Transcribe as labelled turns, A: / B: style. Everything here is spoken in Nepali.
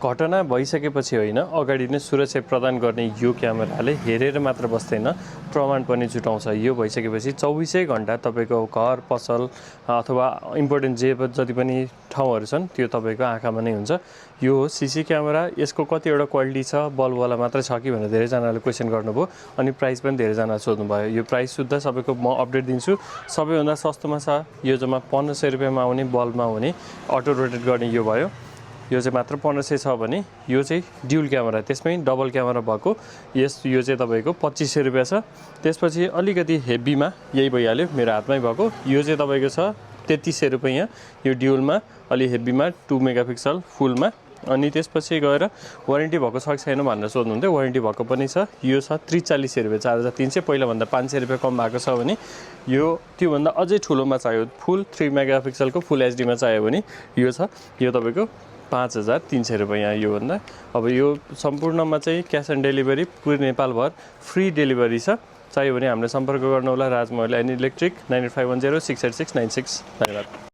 A: घटना भइसकेपछि होइन, अगाडि नै सुरक्षा प्रदान गर्ने यो क्यामेराले हेरेर मात्र बस्दैन, प्रमाण पनि जुटाउँछ। यो भइसकेपछि 24 घण्टा तपाईँको घर, पसल अथवा इम्पोर्टेन्ट जति पनि ठाउँहरू छन् त्यो तपाईँको आँखामा नै हुन्छ। यो हो सीसी क्यामेरा। यसको कतिवटा क्वालिटी छ, बल्बवाला मात्रै छ कि भनेर धेरैजनाले क्वेसन गर्नुभयो अनि प्राइस पनि धेरैजना सोध्नुभयो। यो प्राइस सुद्धा सबैको म अपडेट दिन्छु। सबैभन्दा सस्तोमा छ यो जम्मा 1500 रुपियाँमा आउने बल्बमा हुने अटो रोटेट गर्ने यो भयो। यो चाहिँ मात्र 1500 छ भने यो चाहिँ ड्युल क्यामेरा, त्यसमै डबल क्यामेरा भएको यो चाहिँ तपाईँको 2500 रुपियाँ छ। त्यसपछि अलिकति हेभीमा यही भइहाल्यो, मेरो हातमै भएको यो चाहिँ तपाईँको छ 3300 रुपियाँ यो ड्युलमा, अलि हेभीमा 2 मेगापिक्सल फुलमा। अनि त्यसपछि गएर वारेन्टी भएको छ कि छैन भनेर सोध्नुहुन्थ्यो। वारेन्टी भएको पनि छ। यो छ 4300 रुपियाँ, 4300। पहिलाभन्दा 500 रुपियाँ कम भएको छ भने यो त्योभन्दा अझै ठुलोमा चाहियो, फुल 3 मेगापिक्सलको फुल एचडीमा चाहियो भने यो छ, यो तपाईँको 5300 रुपियाँ योभन्दा। अब यो सम्पूर्णमा चाहिँ क्यास अन डेलिभरी पुरै नेपालभर फ्री डेलिभरी छ। चाहियो भने हामीलाई सम्पर्क गर्नुहोला। राजमहल एन्ड इलेक्ट्रिक 9851068696। धन्यवाद।